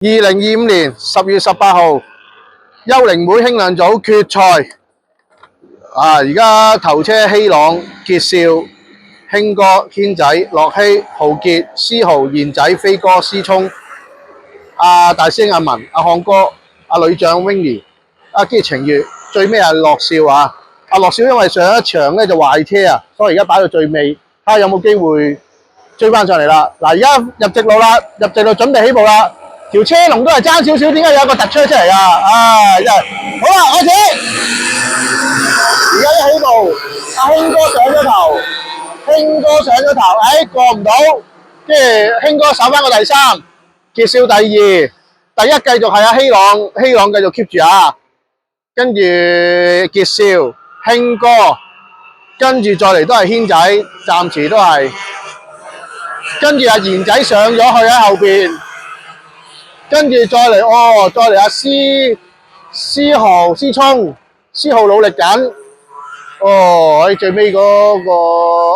2025年10月18號，幽靈會輕量組決賽而家頭車希朗、傑少、興哥、軒仔、樂希、浩傑、思豪、賢仔、飛哥、思聰、大師兄阿文、阿漢哥、女將 Winnie、跟住程月，最尾係樂少啊！樂少因為上一場咧就壞車啊，所以而家擺到最尾，睇下有冇機會追翻上嚟啦。嗱，而家入直路啦，入直路準備起步啦。條車龍都係爭少少，點解有一個突出嚟㗎？真係好啦，開始！而家一起步，阿興哥上咗頭，過唔到，跟住興哥守翻個第三，傑少第二，第一繼續係阿希朗，希朗繼續 keep 住啊，跟住傑少、興哥，跟住再嚟都係軒仔，暫時都係，跟住阿賢仔上咗去喺後邊。跟住再嚟，再嚟阿思豪、思聰，思豪努力緊。喺最尾嗰個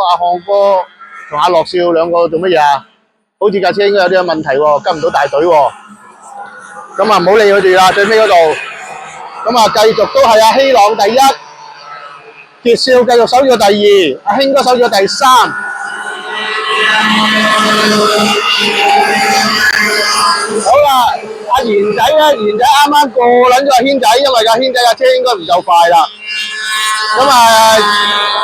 阿漢哥同阿樂少兩個做乜嘢啊？好似架車應該有啲問題喎，跟唔到大隊喎。咁啊，唔好理佢哋啦，最尾嗰度。咁啊，繼續都係阿希朗第一，傑少繼續守住第二，阿興哥守住第三。好啦，阿賢仔咧，賢仔啱啱過撚咗阿軒仔，因為阿軒仔架車應該唔夠快啦。咁啊，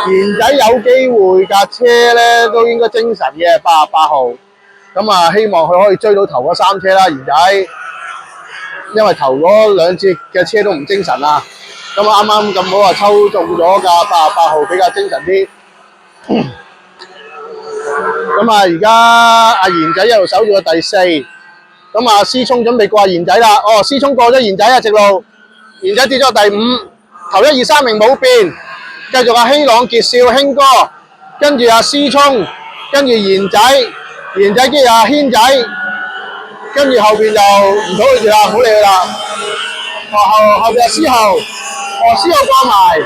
賢仔有機會架車咧都應該精神嘅88號。咁啊，希望佢可以追到頭嗰3車啦，賢仔。因為頭嗰2節嘅車都唔精神啊。咁啱啱咁好啊，抽中咗架88號比較精神啲。咁啊，而家阿賢仔一路守住個第4。咁啊，思聰準備過賢仔啦。思聰過咗賢仔啊，直路。賢仔跌咗第5，頭1、2、3名冇變。繼續阿希朗、傑少、興哥，跟住阿思聰，跟住賢仔，賢仔跟住阿軒仔，跟住後邊就唔討佢住啦，唔好理佢啦。後邊阿思豪，思豪過埋。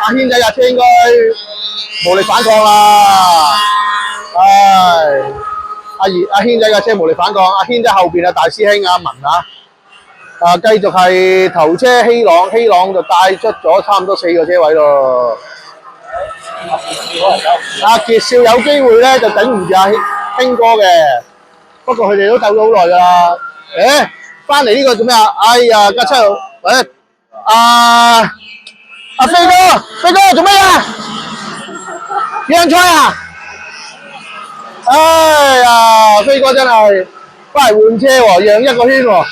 阿軒仔架車應該無力反抗啦。阿軒仔架車無力反抗，阿軒仔後邊大師兄阿文啊，繼續係頭車希朗，希朗就帶出咗差唔多4個車位咯。阿傑少有機會咧就頂唔住阿興哥嘅，不過佢哋都鬥咗好耐㗎啦。翻嚟呢個做咩啊？哎呀，架車度，阿飛哥做咩啊？讓賽啊！哎呀，飛哥真係翻嚟換車喎，讓1個圈喎。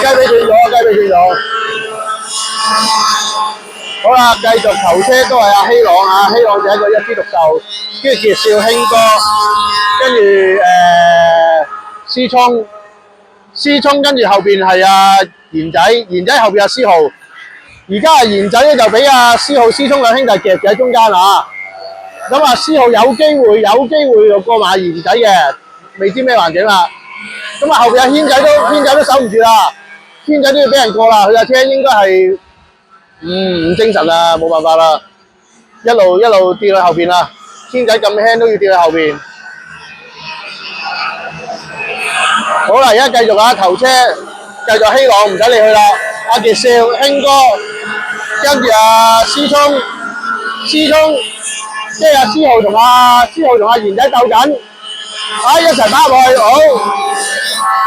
雞髀斷咗。好啦，繼續頭車都係阿希朗啊，希朗就一個一枝獨秀，跟住傑少、興哥，跟住思聰跟住後邊係阿賢仔，賢仔後邊阿思豪，而家阿賢仔咧就俾阿思豪、思聰兩兄弟夾住喺中間啊。咁啊，思豪有機會又過埋賢仔嘅，未知咩環境啦。咁啊，後邊阿軒仔都守唔住啦，軒仔都要俾人過啦，佢架車應該係唔精神啦，冇辦法啦，一路跌去後邊啦，軒仔咁輕都要跌去後邊。好啦，而家繼續啊，頭車繼續希朗唔使理佢啦，阿傑少、興哥，跟住阿思聰，即係阿思豪同阿賢仔鬥緊，一齊打落去，好。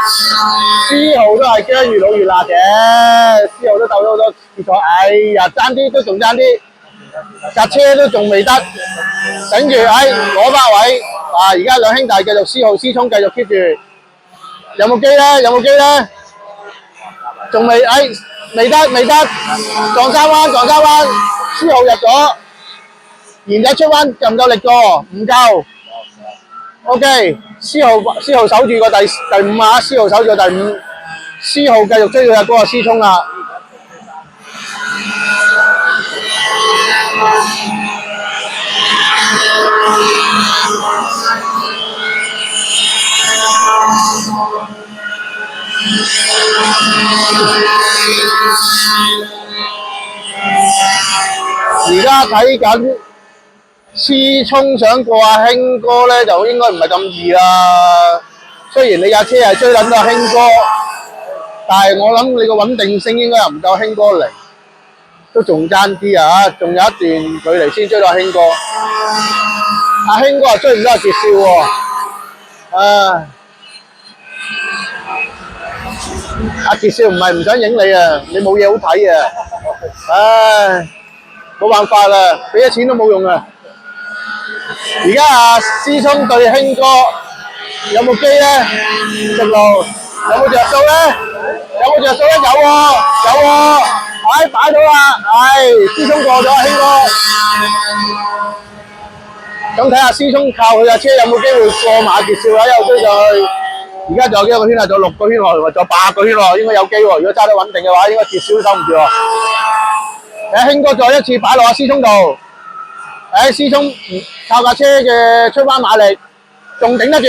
思豪都係姜越老越辣嘅，思豪都鬥咗好多次賽，哎呀，爭啲都仲爭啲，架車都仲未得，頂住，攞翻位，而家兩兄弟繼續思豪、思聰繼續 keep 住，有冇機咧？仲未，未得，撞三彎，思豪入咗，賢仔出彎夠唔夠力過？唔夠。OK， 思豪守住個第5啊，思豪守住個第5，思豪繼續追佢阿哥思聰啦。而家睇緊思聰想過阿興哥咧，就應該唔係咁易啦。雖然你架車係追撚到阿興哥，但係我諗你個穩定性應該又唔夠興哥嚟，都仲爭啲啊！仲有一段距離先追到阿興哥。阿興哥又追唔到阿傑少喎，唉！阿傑少唔係唔想影你啊，你冇嘢好睇啊！唉，冇辦法啦，俾咗錢都冇用啊！而家阿思聰對興哥有冇機咧？直路有冇着數咧？有冇着數咧？有喎，有喎，唉擺到啦，唉思聰過咗阿興哥。咁睇下思聰靠佢架車有冇機會過馬傑少啦，一路追上去。而家仲有幾個圈啊？仲有6個圈喎，仲有8個圈喎，應該有機喎。如果揸得穩定嘅話，應該傑少都守唔住喎。誒興哥再一次擺落阿思聰度。思聰靠架車嘅出彎馬力，仲頂得住。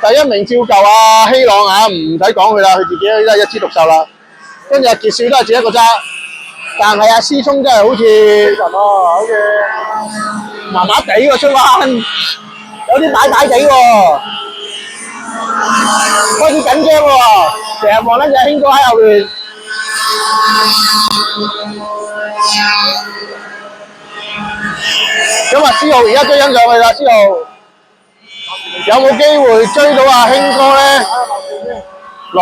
第一名照舊啊，希朗啊，唔使講佢啦，佢自己都係一枝獨秀啦。跟住阿傑少都係自己一個揸，但係阿思聰真係好似好似麻麻地喎出彎，有啲大地喎，開始緊張喎。成日望緊隻興哥喺後邊，咁啊思豪而家追緊上去啦，思豪有冇機會追到阿興哥咧？樂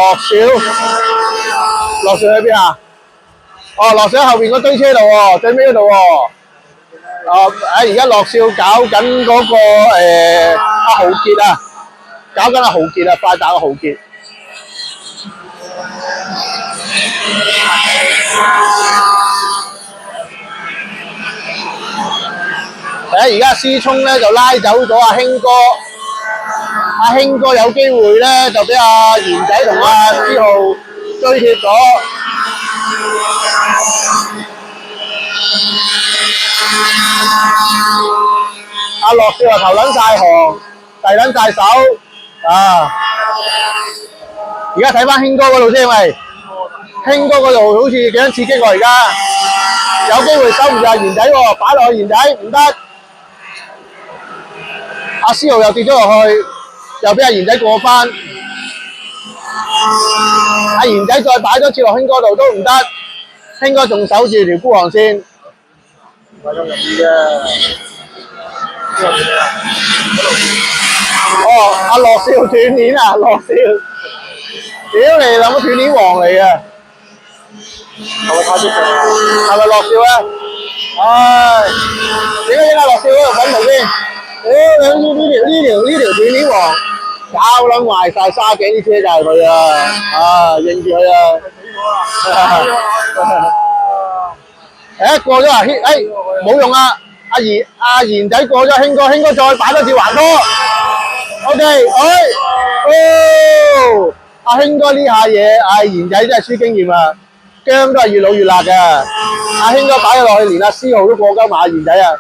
少喺邊啊？哦，樂少喺後邊嗰堆車度喎，最尾嗰度喎。而家樂少搞緊嗰個阿豪傑啊，搞緊阿豪傑啊，快打阿豪傑。而家思聰咧就拉走咗阿興哥，阿興哥有機會咧就俾阿賢仔同阿思豪追貼咗。阿樂少話頭撚晒行，遞撚晒手啊！而家睇翻興哥嗰度先，喂，興哥嗰度好似幾撚刺激喎！而家有機會守唔住阿賢仔喎，擺落去賢仔唔得。阿思豪又跌咗落去，又俾阿賢仔過翻。阿賢仔再擺多次落興哥度都唔得，興哥仲守住條孤航線。唔係咁容易嘅。哦，阿樂少斷鏈啊，樂少，屌你諗個斷鏈王嚟嘅，係咪太激動啊？係咪樂少咧？唉，點解應該樂少嗰度揾圖先？屌你呢條斷鏈王，搞撚壞晒沙頸啲車就係佢啊！認住佢啊！過咗啊！冇用啊！阿賢仔過咗興哥，興哥再擺多次橫拖 ，OK， 阿興哥呢下嘢，賢仔真係輸經驗啊，姜都係越老越辣㗎。阿興哥擺咗落去，連阿思豪都過鳩埋阿賢仔啊。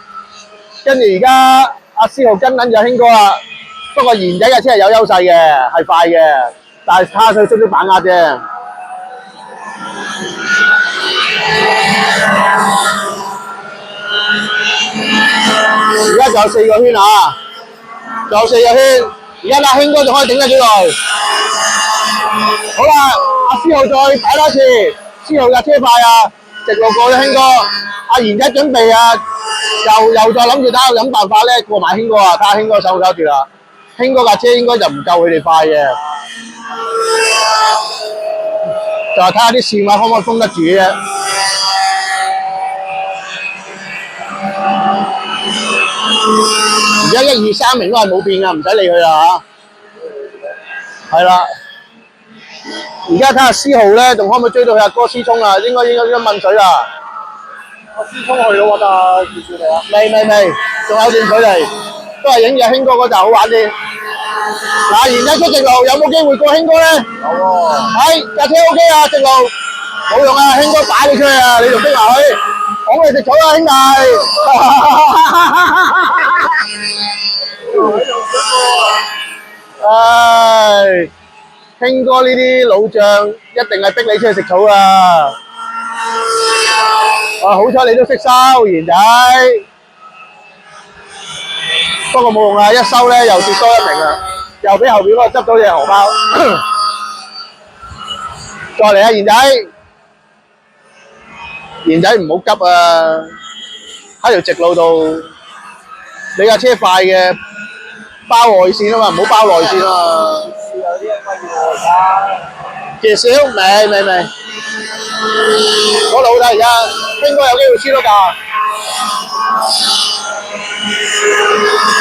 跟住而家阿思豪跟緊住阿興哥啦，不過賢仔嘅車係有優勢嘅，係快嘅，但係差佢識唔識把握啫。而家仲有4個圈啊，仲有4個圈。而家阿興哥仲可以頂得幾耐？好啦，阿思豪再擺多次，思豪架車快啊，直路過咗興哥。阿賢仔準備啊，又再諗住睇下諗辦法咧過埋興哥啊，睇下興哥守唔守住啦。興哥架車應該就唔夠佢哋快嘅，就係睇下啲線位可唔可以封得住啫。而家1、2、3名都係冇變㗎，唔使理佢啦嚇。係啦，而家睇下思豪咧，仲可唔可以追到佢阿哥思聰啊？應該問水啦。阿思聰去咯，我覺得傑少嚟啊。未，仲有段距離，都係影住興哥嗰陣好玩啲。嗱，賢仔出直路，有冇機會過興哥咧？有喎。係架車 OK 啊，直路冇用啊，興哥擺你出去啊，你仲逼埋佢，講你食草啊，兄弟！唉，興哥呢啲老將一定係逼你出去食草啊！好彩你都識收賢仔，不過冇用啊！一收咧又跌多一名啊，又俾後邊嗰個執到隻荷包。再嚟啊，賢仔！賢仔唔好急啊！喺條直路度，你架車快嘅，包外線啊嘛，唔好包內線啊！傑少未，我老啦而家，應該有機會輸到㗎。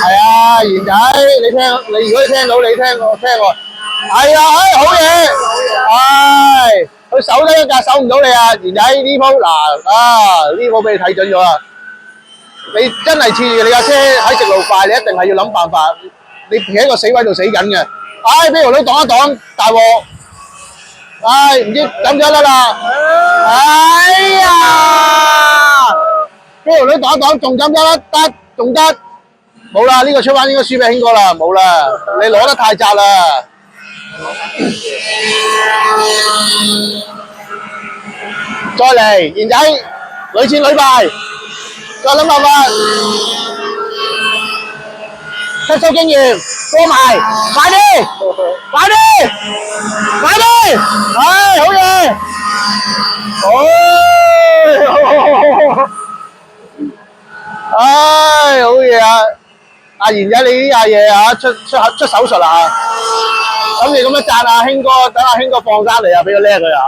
係啊，賢仔，你如果聽到，你聽我，係啊，好嘢，係，佢守得一格，守唔到你啊，賢仔呢鋪嗱呢鋪俾你睇準咗啊！你真係恃住你架車喺直路快，你一定係要諗辦法。你企喺個死位度死緊嘅，俾條女擋一擋，大鑊！唔知咁就得啦。哎呀！俾條女擋一擋，仲咁得，仲得。冇啦，呢個出彎應該輸俾興哥啦，冇啦，你攞得太窄啦。再嚟，賢仔，屢戰屢敗，再諗辦法。吸收經驗，過埋，快啲，好嘢，好嘢啊！阿賢仔，你呢下嘢啊，出手術啦嚇！咁你咁樣讚阿興哥，等阿興哥放生嚟啊，俾個叻佢啊！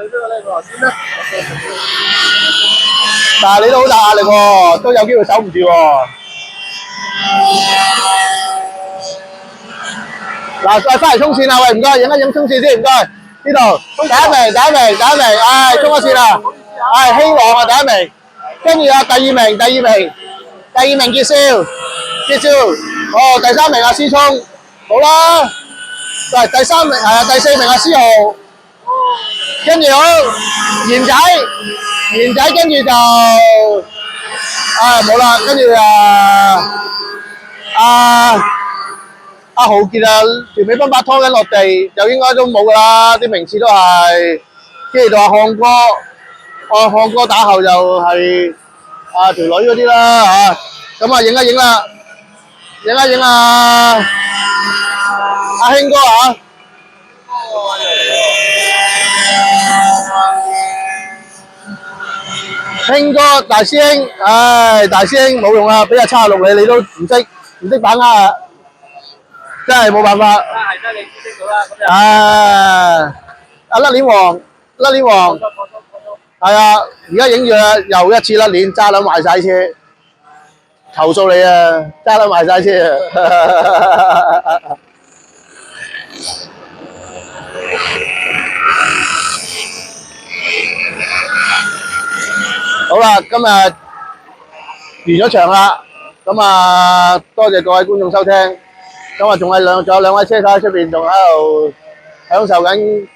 你邊個叻過先啦？但係你都好大壓力喎，都有機會守唔住喎。嗱，再翻嚟衝線啦！喂，唔該，影一影衝線先，唔該。呢度第一名，衝咗線啦！希望啊，第一名。跟住啊，第二名傑少，第三名阿思聰，好啦。第三名第四名阿思豪，跟住好賢仔，跟住就冇啦，跟住阿豪傑啊，條尾奔把拖緊落地，就應該都冇噶啦，啲名次都係。跟住就話漢哥打後就係條女嗰啲啦嚇，咁影一影啦，阿興哥嚇。興哥大師兄，大師兄冇用啊，俾阿76你都唔識把握啊，真係冇辦法。係真係你知識到啦，咁就。阿甩鏈王，係啊，而家影住啊，又一次甩鏈，揸撚壞晒車，投訴你啊，揸撚壞晒車啊！好啦，今日完咗場啦，咁多謝各位觀眾收聽，咁仲有兩位車手喺出邊仲喺度享受緊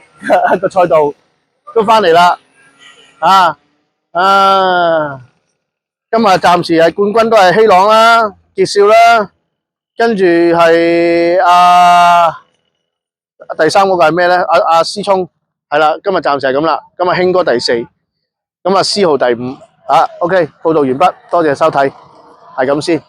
個賽道，都翻嚟啦，今日暫時係冠軍都係希朗啦、傑少啦，跟住係第三嗰個係咩咧？阿思聰係啦，今日暫時係咁啦，咁興哥第四，咁思豪第5，OK，報道完畢，多謝收睇，係咁先。